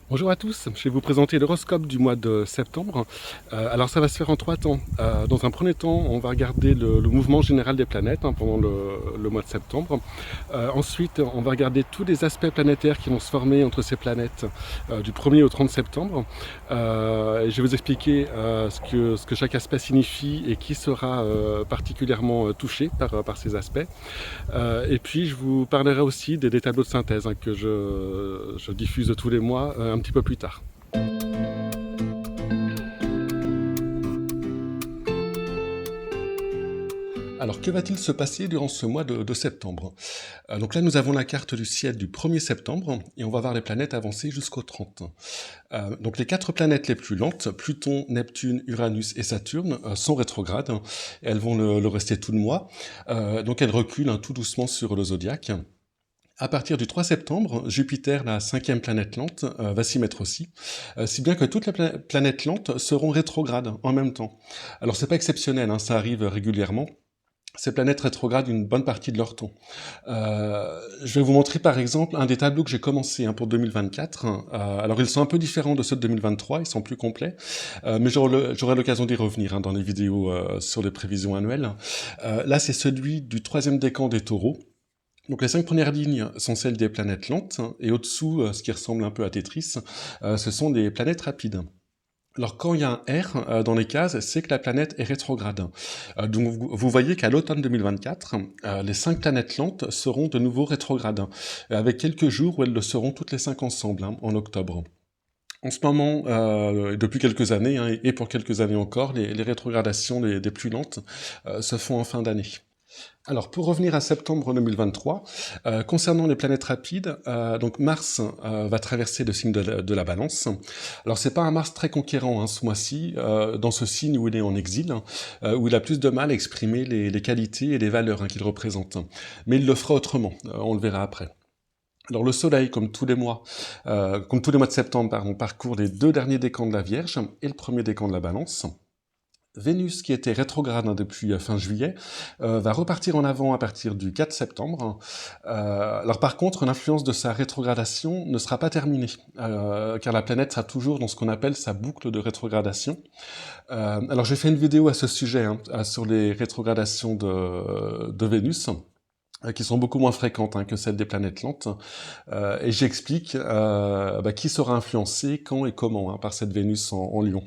Bonjour à tous, je vais vous présenter l'horoscope du mois de septembre. Alors ça va se faire en trois temps. Dans un premier temps, on va regarder le mouvement général des planètes pendant le mois de septembre. Ensuite, on va regarder tous les aspects planétaires qui vont se former entre ces planètes du 1er au 30 septembre. Et je vais vous expliquer ce que chaque aspect signifie et qui sera particulièrement touché par ces aspects. Et puis je vous parlerai aussi des tableaux de synthèse que je diffuse tous les mois un petit peu plus tard. Alors, que va-t-il se passer durant ce mois de septembre? Donc là, nous avons la carte du ciel du 1er septembre et on va voir les planètes avancer jusqu'au 30. Donc les quatre planètes les plus lentes, Pluton, Neptune, Uranus et Saturne, sont rétrogrades. Elles vont le rester tout le mois. Donc elles reculent tout doucement sur le zodiaque. À partir du 3 septembre, Jupiter, la cinquième planète lente, va s'y mettre aussi, si bien que toutes les planètes lentes seront rétrogrades en même temps. Alors c'est pas exceptionnel, ça arrive régulièrement. Ces planètes rétrogradent une bonne partie de leur temps. Je vais vous montrer par exemple un des tableaux que j'ai commencé pour 2024. Alors ils sont un peu différents de ceux de 2023, ils sont plus complets, mais j'aurai l'occasion d'y revenir dans les vidéos sur les prévisions annuelles. Là c'est celui du troisième décan des taureaux. Donc les 5 premières lignes sont celles des planètes lentes, et au-dessous, ce qui ressemble un peu à Tetris, ce sont des planètes rapides. Alors quand il y a un R dans les cases, c'est que la planète est rétrograde. Donc vous voyez qu'à l'automne 2024, les 5 planètes lentes seront de nouveau rétrogrades, avec quelques jours où elles le seront toutes les 5 ensemble, en octobre. En ce moment, depuis quelques années, et pour quelques années encore, les rétrogradations des plus lentes se font en fin d'année. Alors, pour revenir à septembre 2023, concernant les planètes rapides, donc Mars va traverser le signe de la Balance. Alors, c'est pas un Mars très conquérant ce mois-ci, dans ce signe où il est en exil, où il a plus de mal à exprimer les qualités et les valeurs qu'il représente. Mais il le fera autrement, on le verra après. Alors le Soleil, comme tous les mois de septembre, on parcourt les 2 derniers décans de la Vierge et le premier décan de la Balance. Vénus, qui était rétrograde depuis fin juillet, va repartir en avant à partir du 4 septembre. Alors par contre, l'influence de sa rétrogradation ne sera pas terminée, car la planète sera toujours dans ce qu'on appelle sa boucle de rétrogradation. Alors j'ai fait une vidéo à ce sujet, sur les rétrogradations de Vénus, qui sont beaucoup moins fréquentes que celles des planètes lentes, et j'explique qui sera influencé, quand et comment par cette Vénus en Lion.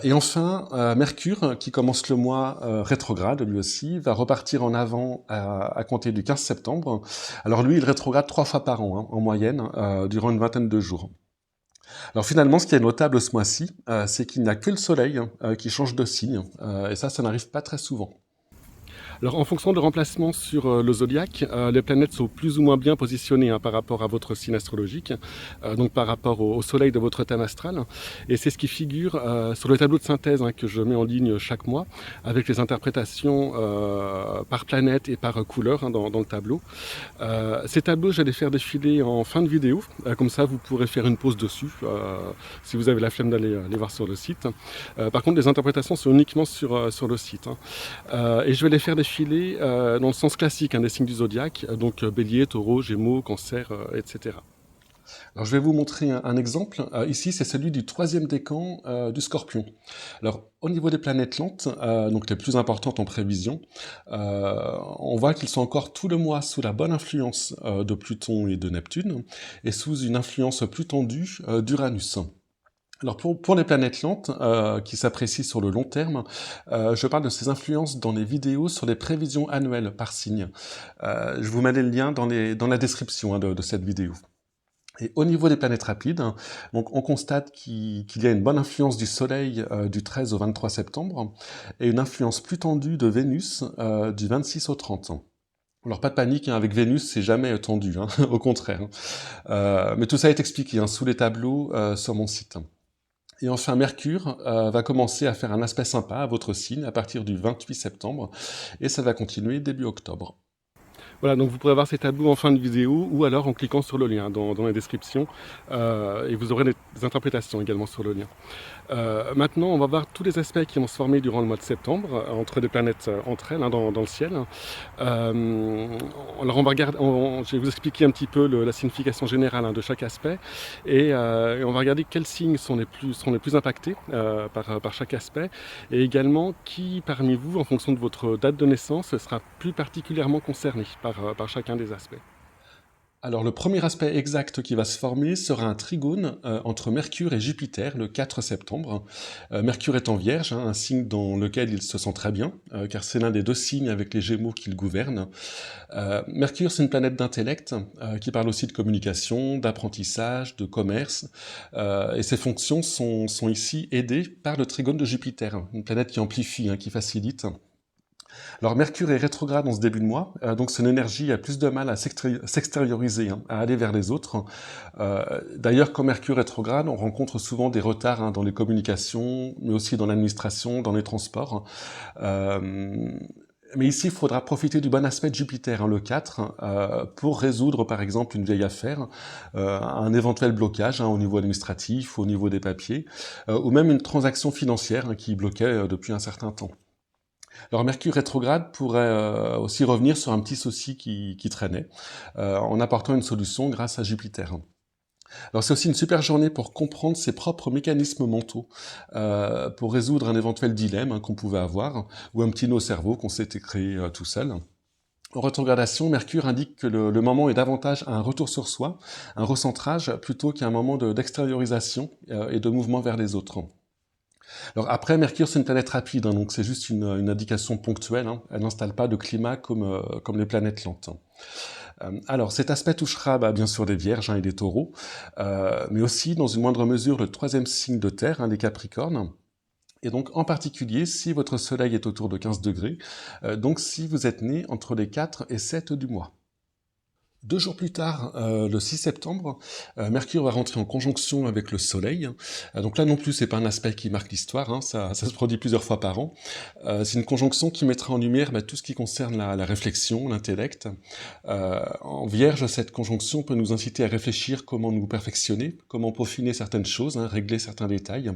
Et enfin, Mercure, qui commence le mois rétrograde, lui aussi, va repartir en avant à compter du 15 septembre. Alors lui, il rétrograde 3 fois par an, en moyenne, durant une vingtaine de jours. Alors finalement, ce qui est notable ce mois-ci, c'est qu'il n'y a que le Soleil qui change de signe, et ça n'arrive pas très souvent. Alors en fonction de remplacement sur le zodiaque, les planètes sont plus ou moins bien positionnées par rapport à votre signe astrologique, donc par rapport au soleil de votre thème astral. Et c'est ce qui figure sur le tableau de synthèse que je mets en ligne chaque mois, avec les interprétations par planète et par couleur dans le tableau. Ces tableaux, je vais les faire défiler en fin de vidéo, comme ça vous pourrez faire une pause dessus, si vous avez la flemme d'aller les voir sur le site. Par contre, les interprétations sont uniquement sur le site. Et je vais les faire défiler dans le sens classique des signes du zodiaque, donc bélier, taureau, gémeaux, cancer, etc. Alors je vais vous montrer un exemple. Ici, c'est celui du troisième décan du Scorpion. Alors au niveau des planètes lentes, donc les plus importantes en prévision, on voit qu'ils sont encore tout le mois sous la bonne influence de Pluton et de Neptune, et sous une influence plus tendue d'Uranus. Alors pour les planètes lentes, qui s'apprécient sur le long terme, je parle de ces influences dans les vidéos sur les prévisions annuelles par signe. Je vous mets les liens dans la description de cette vidéo. Et au niveau des planètes rapides, donc on constate qu'il y a une bonne influence du Soleil du 13 au 23 septembre, et une influence plus tendue de Vénus du 26 au 30. Alors pas de panique, avec Vénus c'est jamais tendu, au contraire. Mais tout ça est expliqué sous les tableaux sur mon site. Et enfin, Mercure va commencer à faire un aspect sympa à votre signe à partir du 28 septembre, et ça va continuer début octobre. Voilà, donc vous pourrez voir ces tableaux en fin de vidéo ou alors en cliquant sur le lien dans la description et vous aurez des interprétations également sur le lien. Maintenant, on va voir tous les aspects qui vont se former durant le mois de septembre entre les planètes entre elles dans le ciel. Alors je vais vous expliquer un petit peu la signification générale de chaque aspect et on va regarder quels signes sont les plus impactés par chaque aspect et également qui parmi vous, en fonction de votre date de naissance, sera plus particulièrement concerné par chacun des aspects. Alors le premier aspect exact qui va se former sera un trigone entre Mercure et Jupiter le 4 septembre. Mercure est en Vierge, un signe dans lequel il se sent très bien, car c'est l'un des deux signes avec les Gémeaux qu'il gouverne. Mercure, c'est une planète d'intellect qui parle aussi de communication, d'apprentissage, de commerce, et ses fonctions sont ici aidées par le trigone de Jupiter, une planète qui amplifie, qui facilite. Alors Mercure est rétrograde en ce début de mois, donc son énergie a plus de mal à s'extérioriser, à aller vers les autres. D'ailleurs, quand Mercure est rétrograde, on rencontre souvent des retards dans les communications, mais aussi dans l'administration, dans les transports. Mais ici, il faudra profiter du bon aspect de Jupiter, le 4, pour résoudre par exemple une vieille affaire, un éventuel blocage au niveau administratif, au niveau des papiers, ou même une transaction financière qui bloquait depuis un certain temps. Alors Mercure rétrograde pourrait aussi revenir sur un petit souci qui traînait, en apportant une solution grâce à Jupiter. Alors c'est aussi une super journée pour comprendre ses propres mécanismes mentaux, pour résoudre un éventuel dilemme qu'on pouvait avoir, ou un petit nœud au cerveau qu'on s'était créé tout seul. En rétrogradation, Mercure indique que le moment est davantage un retour sur soi, un recentrage, plutôt qu'un moment d'extériorisation et de mouvement vers les autres. Alors après, Mercure, c'est une planète rapide, donc c'est juste une indication ponctuelle. Elle n'installe pas de climat comme les planètes lentes. Alors cet aspect touchera bien sûr les Vierges et les Taureaux, mais aussi dans une moindre mesure le troisième signe de Terre, les Capricornes. Et donc en particulier si votre Soleil est autour de 15 degrés, donc si vous êtes né entre les 4 et 7 du mois. 2 jours plus tard, le 6 septembre, Mercure va rentrer en conjonction avec le Soleil. Donc là non plus, c'est pas un aspect qui marque l'histoire, ça se produit plusieurs fois par an. C'est une conjonction qui mettra en lumière tout ce qui concerne la réflexion, l'intellect. En Vierge, cette conjonction peut nous inciter à réfléchir comment nous perfectionner, comment peaufiner certaines choses, régler certains détails.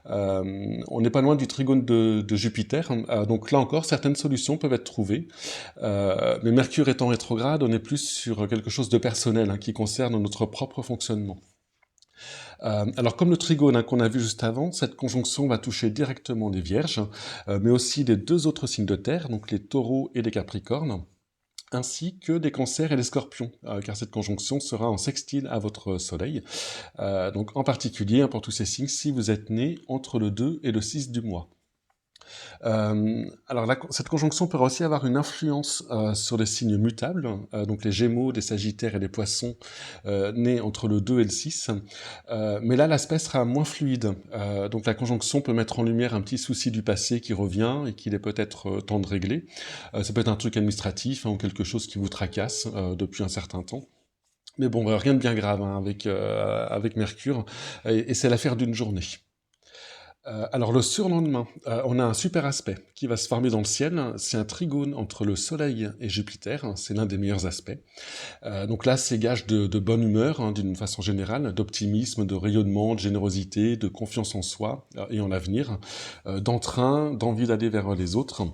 On n'est pas loin du trigone de Jupiter, donc là encore, certaines solutions peuvent être trouvées. Mais Mercure étant rétrograde, on est plus sur quelque chose de personnel qui concerne notre propre fonctionnement. Alors comme le trigone qu'on a vu juste avant, cette conjonction va toucher directement les Vierges, mais aussi les deux autres signes de terre, donc les Taureaux et les Capricornes, ainsi que les Cancers et les Scorpions, car cette conjonction sera en sextile à votre Soleil. Donc en particulier, pour tous ces signes, si vous êtes né entre le 2 et le 6 du mois. Alors cette conjonction pourra aussi avoir une influence sur les signes mutables, donc les Gémeaux, les Sagittaires et les Poissons nés entre le 2 et le 6. Mais là, l'aspect sera moins fluide. Donc la conjonction peut mettre en lumière un petit souci du passé qui revient et qu'il est peut-être temps de régler. Ça peut être un truc administratif ou quelque chose qui vous tracasse depuis un certain temps. Mais bon, rien de bien grave avec Mercure, et c'est l'affaire d'une journée. Alors le surlendemain, on a un super aspect qui va se former dans le ciel. C'est un trigone entre le Soleil et Jupiter, c'est l'un des meilleurs aspects. Donc là, c'est gage de bonne humeur, d'une façon générale, d'optimisme, de rayonnement, de générosité, de confiance en soi et en l'avenir, d'entrain, d'envie d'aller vers les autres.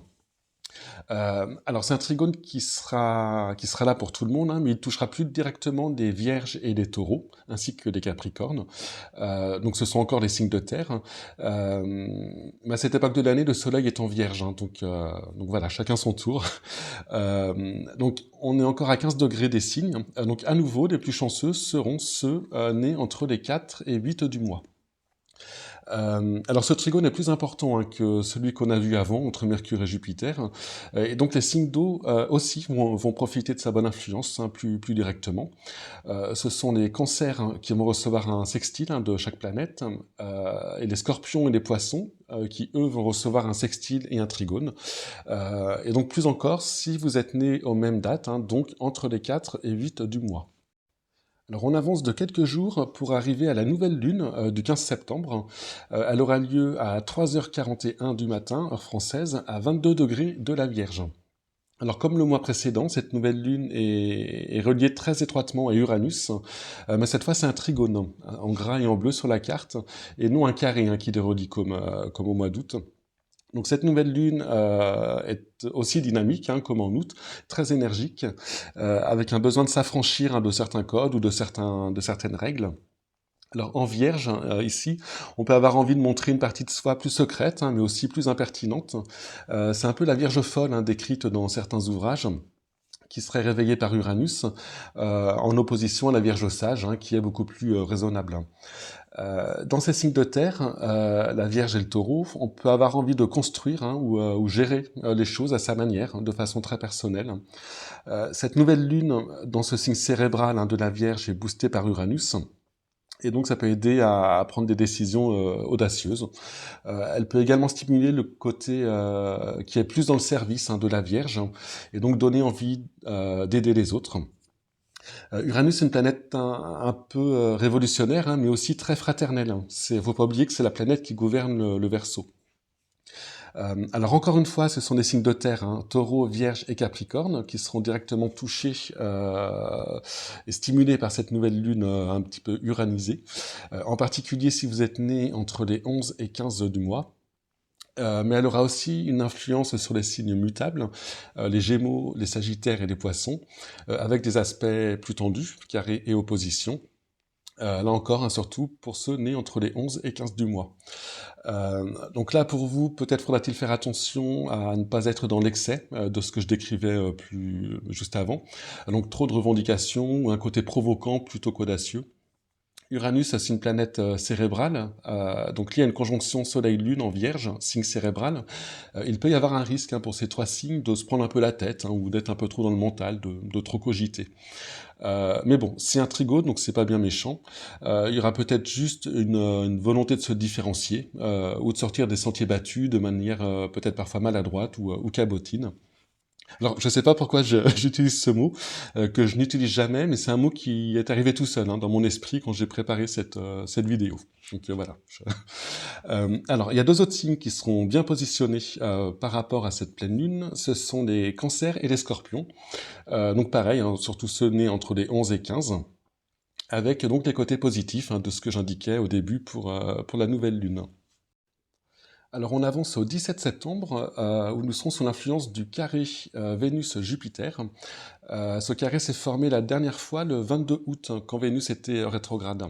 Alors c'est un trigone qui sera là pour tout le monde, mais il touchera plus directement des Vierges et des Taureaux, ainsi que des Capricornes. Donc ce sont encore les signes de terre. Mais à cette époque de l'année, le Soleil est en Vierge, donc voilà, chacun son tour. Donc on est encore à 15 degrés des signes. Donc à nouveau, les plus chanceux seront ceux nés entre les 4 et 8 du mois. Alors ce trigone est plus important que celui qu'on a vu avant entre Mercure et Jupiter, et donc les signes d'eau aussi vont profiter de sa bonne influence plus directement. Ce sont les Cancers qui vont recevoir un sextile de chaque planète, et les Scorpions et les Poissons qui eux vont recevoir un sextile et un trigone. Et donc plus encore si vous êtes né aux mêmes dates, donc entre les 4 et 8 du mois. Alors on avance de quelques jours pour arriver à la nouvelle lune du 15 septembre. Elle aura lieu à 3h41 du matin, heure française, à 22 degrés de la Vierge. Alors comme le mois précédent, cette nouvelle lune est reliée très étroitement à Uranus, mais cette fois c'est un trigone, en gras et en bleu sur la carte, et non un carré qui les relie comme au mois d'août. Donc cette nouvelle lune est aussi dynamique, comme en août, très énergique, avec un besoin de s'affranchir de certains codes ou de certaines règles. Alors en Vierge, ici, on peut avoir envie de montrer une partie de soi plus secrète, mais aussi plus impertinente. C'est un peu la Vierge folle décrite dans certains ouvrages, qui serait réveillée par Uranus, en opposition à la Vierge sage, qui est beaucoup plus raisonnable. Dans ces signes de terre, la Vierge et le Taureau, on peut avoir envie de construire ou gérer les choses à sa manière, de façon très personnelle. Cette nouvelle lune dans ce signe cérébral de la Vierge est boostée par Uranus. Et donc ça peut aider à prendre des décisions audacieuses. Elle peut également stimuler le côté qui est plus dans le service de la Vierge, et donc donner envie d'aider les autres. Uranus est une planète un peu révolutionnaire, mais aussi très fraternelle. Faut pas oublier que c'est la planète qui gouverne le Verseau. Alors encore une fois, ce sont des signes de terre, Taureau, Vierge et Capricorne, qui seront directement touchés et stimulés par cette nouvelle lune un petit peu uranisée. En particulier si vous êtes né entre les 11 et 15 du mois. Mais elle aura aussi une influence sur les signes mutables, les Gémeaux, les Sagittaires et les Poissons, avec des aspects plus tendus, carrés et oppositions. Là encore, surtout pour ceux nés entre les 11 et 15 du mois. Donc là, pour vous, peut-être faudra-t-il faire attention à ne pas être dans l'excès de ce que je décrivais juste avant. Donc trop de revendications ou un côté provoquant plutôt qu'audacieux. Uranus, c'est une planète cérébrale, donc liée à une conjonction Soleil-Lune en Vierge, signe cérébral. Il peut y avoir un risque pour ces trois signes de se prendre un peu la tête ou d'être un peu trop dans le mental, de trop cogiter. Mais bon, c'est un trigone, donc c'est pas bien méchant. Il y aura peut-être juste une volonté de se différencier ou de sortir des sentiers battus de manière peut-être parfois maladroite ou cabotine. Alors, je sais pas pourquoi j'utilise ce mot, que je n'utilise jamais, mais c'est un mot qui est arrivé tout seul dans mon esprit quand j'ai préparé cette vidéo. Donc voilà. Alors, il y a deux autres signes qui seront bien positionnés par rapport à cette pleine lune. Ce sont les cancers et les scorpions. Donc pareil, surtout ceux nés entre les 11 et 15, avec donc les côtés positifs de ce que j'indiquais au début pour la nouvelle lune. Alors on avance au 17 septembre, où nous serons sous l'influence du carré Vénus-Jupiter. Ce carré s'est formé la dernière fois le 22 août, quand Vénus était rétrograde.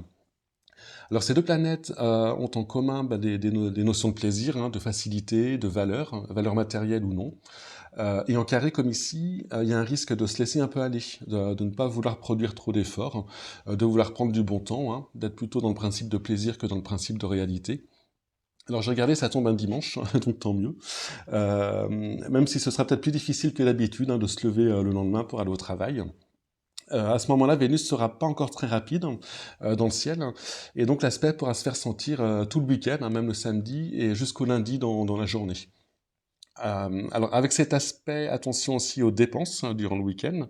Alors ces deux planètes ont en commun des notions de plaisir, de facilité, de valeur matérielle ou non. Et en carré comme ici, il y a un risque de se laisser un peu aller, de ne pas vouloir produire trop d'efforts, de vouloir prendre du bon temps, d'être plutôt dans le principe de plaisir que dans le principe de réalité. Alors j'ai regardé, ça tombe un dimanche, donc tant mieux. Même si ce sera peut-être plus difficile que d'habitude de se lever le lendemain pour aller au travail. À ce moment-là, Vénus sera pas encore très rapide dans le ciel, et donc l'aspect pourra se faire sentir tout le week-end, même le samedi, et jusqu'au lundi dans la journée. Alors avec cet aspect, attention aussi aux dépenses durant le week-end,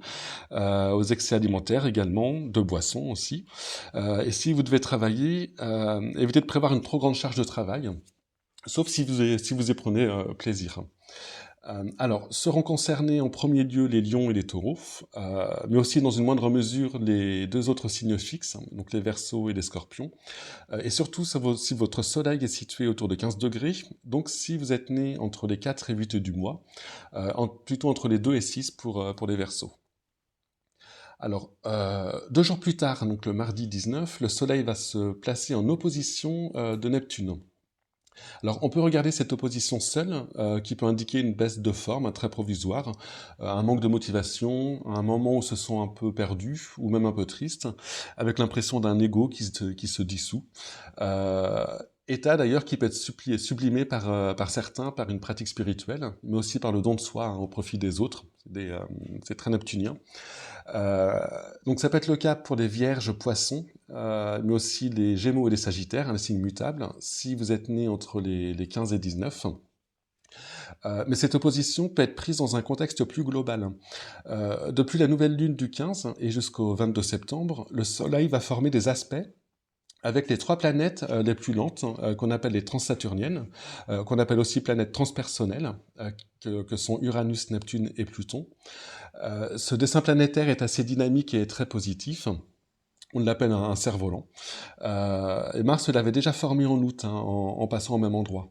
aux excès alimentaires également, de boissons aussi. Et si vous devez travailler, évitez de prévoir une trop grande charge de travail, sauf si vous y prenez plaisir. Alors, seront concernés en premier lieu les lions et les taureaux, mais aussi dans une moindre mesure les deux autres signes fixes, donc les verseaux et les scorpions. Et surtout, si votre soleil est situé autour de 15 degrés, donc si vous êtes né entre les 4 et 8 du mois, plutôt entre les 2 et 6 pour les verseaux. Alors, 2 jours plus tard, donc le mardi 19, le soleil va se placer en opposition de Neptune. Alors, on peut regarder cette opposition seule, qui peut indiquer une baisse de forme très provisoire, un manque de motivation, un moment où se sent un peu perdu, ou même un peu triste, avec l'impression d'un ego qui se dissout. État d'ailleurs qui peut être sublimé par certains par une pratique spirituelle, mais aussi par le don de soi au profit des autres. C'est très neptunien. Donc ça peut être le cas pour les vierges poissons, mais aussi les gémeaux et les sagittaires, les signes mutables, si vous êtes né entre les 15 et 19. Mais cette opposition peut être prise dans un contexte plus global. Depuis la nouvelle lune du 15 et jusqu'au 22 septembre, le soleil va former des aspects avec les 3 planètes les plus lentes, qu'on appelle les transsaturniennes, qu'on appelle aussi planètes transpersonnelles, que sont Uranus, Neptune et Pluton. Ce dessin planétaire est assez dynamique et très positif. On l'appelle un cerf-volant. Et Mars l'avait déjà formé en août, hein, en passant au même endroit.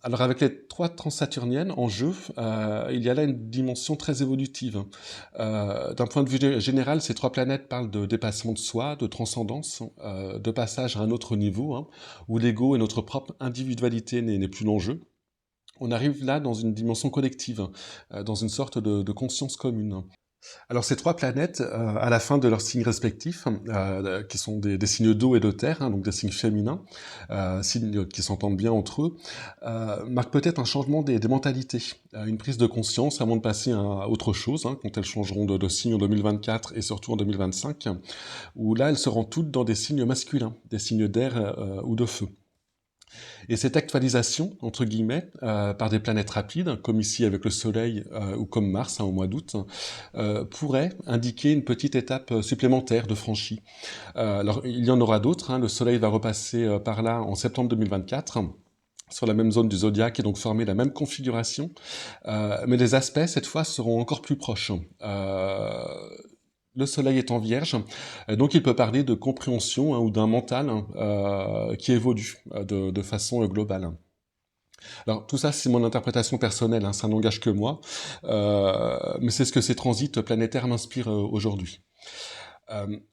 Alors avec les 3 transsaturniennes en jeu, il y a là une dimension très évolutive. D'un point de vue général, ces 3 planètes parlent de dépassement de soi, de transcendance, de passage à un autre niveau, hein, où l'ego et notre propre individualité n'est plus l'enjeu. On arrive là dans une dimension collective, dans une sorte de conscience commune. Alors ces 3 planètes, à la fin de leurs signes respectifs, qui sont des signes d'eau et de terre, hein, donc des signes féminins, signes qui s'entendent bien entre eux, marquent peut-être un changement des mentalités, une prise de conscience avant de passer à autre chose, hein, quand elles changeront de signe en 2024 et surtout en 2025, où là elles seront toutes dans des signes masculins, des signes d'air ou de feu. Et cette actualisation, entre guillemets, par des planètes rapides, comme ici avec le Soleil ou comme Mars, hein, au mois d'août, pourrait indiquer une petite étape supplémentaire de franchie. Alors, il y en aura d'autres, hein. Le Soleil va repasser par là en septembre 2024, sur la même zone du zodiaque et donc former la même configuration. Mais les aspects, cette fois, seront encore plus proches. Le Soleil est en Vierge, donc il peut parler de compréhension, hein, ou d'un mental, hein, qui évolue de façon globale. Alors tout ça, c'est mon interprétation personnelle, hein, ça n'engage que moi, mais c'est ce que ces transits planétaires m'inspirent aujourd'hui.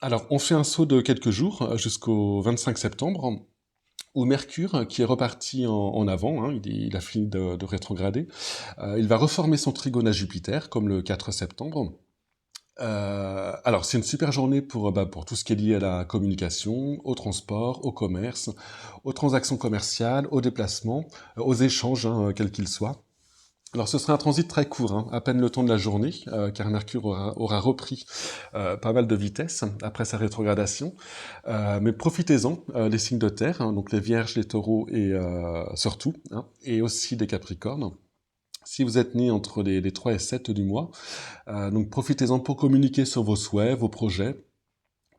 Alors on fait un saut de quelques jours jusqu'au 25 septembre, où Mercure, qui est reparti en avant, hein, il a fini de rétrograder, il va reformer son trigone à Jupiter, comme le 4 septembre. Alors, c'est une super journée pour tout ce qui est lié à la communication, au transport, au commerce, aux transactions commerciales, aux déplacements, aux échanges, hein, quels qu'ils soient. Alors, ce sera un transit très court, hein, à peine le temps de la journée, car Mercure aura repris pas mal de vitesse après sa rétrogradation. Mais profitez-en, les signes de terre, hein, donc les Vierges, les Taureaux et surtout, hein, et aussi des Capricornes. Si vous êtes né entre les 3 et 7 du mois, donc profitez-en pour communiquer sur vos souhaits, vos projets,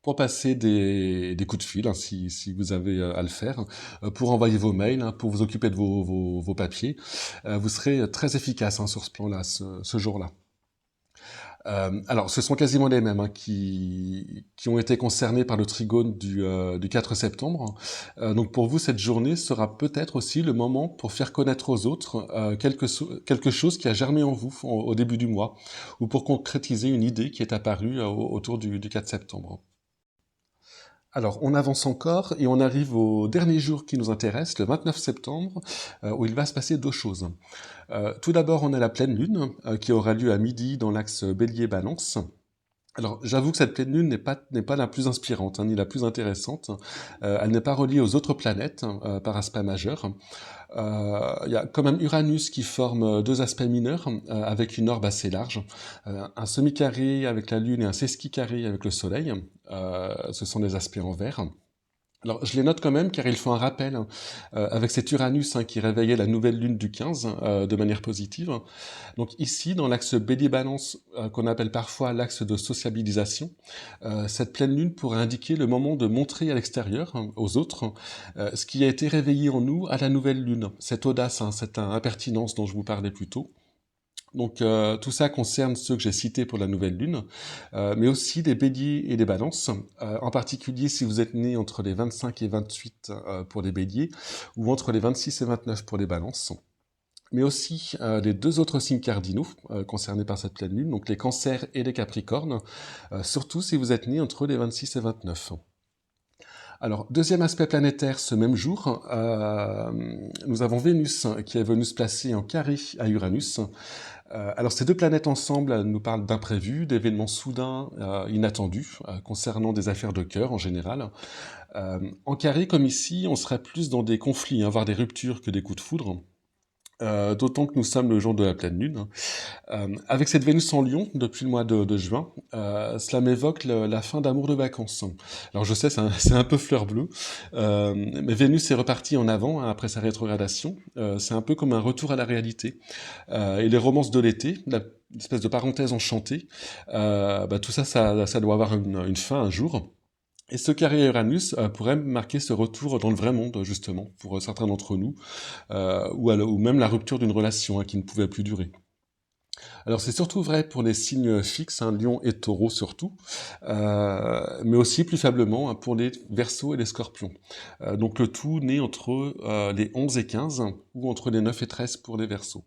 pour passer des coups de fil, hein, si vous avez à le faire, pour envoyer vos mails, hein, pour vous occuper de vos papiers. Vous serez très efficace, hein, sur ce plan-là, ce jour-là. Alors, ce sont quasiment les mêmes, hein, qui ont été concernés par le trigone du 4 septembre. Donc pour vous, cette journée sera peut-être aussi le moment pour faire connaître aux autres quelque chose qui a germé en vous au début du mois, ou pour concrétiser une idée qui est apparue autour du 4 septembre. Alors, on avance encore et on arrive au dernier jour qui nous intéresse, le 29 septembre, où il va se passer 2 choses. Tout d'abord, on a la pleine lune, qui aura lieu à midi dans l'axe Bélier-Balance. Alors, j'avoue que cette pleine lune n'est pas la plus inspirante, hein, ni la plus intéressante. Elle n'est pas reliée aux autres planètes, par aspect majeur. Il y a quand même Uranus qui forme 2 aspects mineurs, avec une orbe assez large. Un semi-carré avec la Lune et un sesquicarré avec le Soleil. Ce sont des aspects en vert. Alors, je les note quand même car ils font un rappel, hein, avec cet Uranus, hein, qui réveillait la nouvelle lune du 15 de manière positive. Donc ici, dans l'axe Bélier-Balance, qu'on appelle parfois l'axe de sociabilisation, cette pleine lune pourrait indiquer le moment de montrer à l'extérieur, hein, aux autres, ce qui a été réveillé en nous à la nouvelle lune, cette audace, hein, cette impertinence dont je vous parlais plus tôt. Donc tout ça concerne ceux que j'ai cités pour la nouvelle lune, mais aussi les béliers et les balances, en particulier si vous êtes né entre les 25 et 28 pour les béliers, ou entre les 26 et 29 pour les balances, mais aussi les 2 autres signes cardinaux concernés par cette pleine lune, donc les cancers et les capricornes, surtout si vous êtes né entre les 26 et 29. Alors, deuxième aspect planétaire ce même jour, nous avons Vénus qui est venue se placer en carré à Uranus. Alors ces 2 planètes ensemble nous parlent d'imprévus, d'événements soudains, inattendus, concernant des affaires de cœur en général. En carré comme ici, on serait plus dans des conflits, hein, voire des ruptures que des coups de foudre. D'autant que nous sommes le jour de la pleine lune. Avec cette Vénus en Lion depuis le mois de juin, cela m'évoque la fin d'amour de vacances. Alors je sais, c'est un peu fleur bleue, mais Vénus est repartie en avant, hein, après sa rétrogradation. C'est un peu comme un retour à la réalité. Et les romances de l'été, l'espèce de parenthèse enchantée, tout ça doit avoir une fin un jour. Et ce carré Uranus pourrait marquer ce retour dans le vrai monde, justement, pour certains d'entre nous, ou même la rupture d'une relation qui ne pouvait plus durer. Alors c'est surtout vrai pour les signes fixes, Lion et Taureau surtout, mais aussi plus faiblement pour les Verseaux et les Scorpions. Donc le tout né entre les 11 et 15, ou entre les 9 et 13 pour les Verseaux.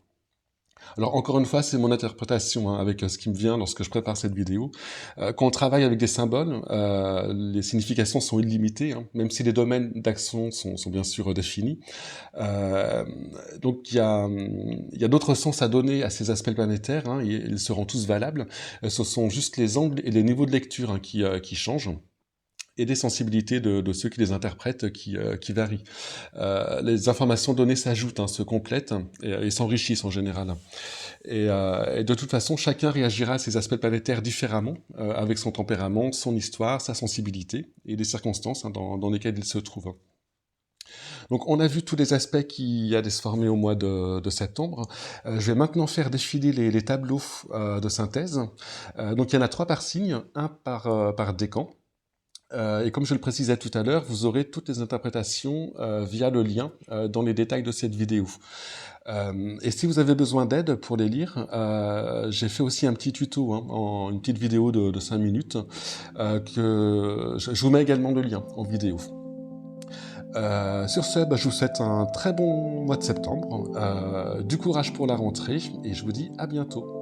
Alors encore une fois, c'est mon interprétation avec ce qui me vient lorsque je prépare cette vidéo. Quand on travaille avec des symboles, les significations sont illimitées, même si les domaines d'action sont bien sûr définis. Euh, donc il y a d'autres sens à donner à ces aspects planétaires, ils seront tous valables. Ce sont juste les angles et les niveaux de lecture qui changent, et des sensibilités de ceux qui les interprètent qui varient. Les informations données s'ajoutent, se complètent et s'enrichissent en général. Et de toute façon, chacun réagira à ces aspects planétaires différemment, avec son tempérament, son histoire, sa sensibilité et les circonstances dans lesquelles il se trouve. Donc on a vu tous les aspects qui allaient se former au mois de septembre. Je vais maintenant faire défiler les tableaux de synthèse. Donc il y en a 3 par signe, un par décan. Et comme je le précisais tout à l'heure, vous aurez toutes les interprétations via le lien dans les détails de cette vidéo. Et si vous avez besoin d'aide pour les lire, j'ai fait aussi un petit tuto, une petite vidéo de 5 minutes, que je vous mets également le lien en vidéo. Sur ce, je vous souhaite un très bon mois de septembre, du courage pour la rentrée, et je vous dis à bientôt.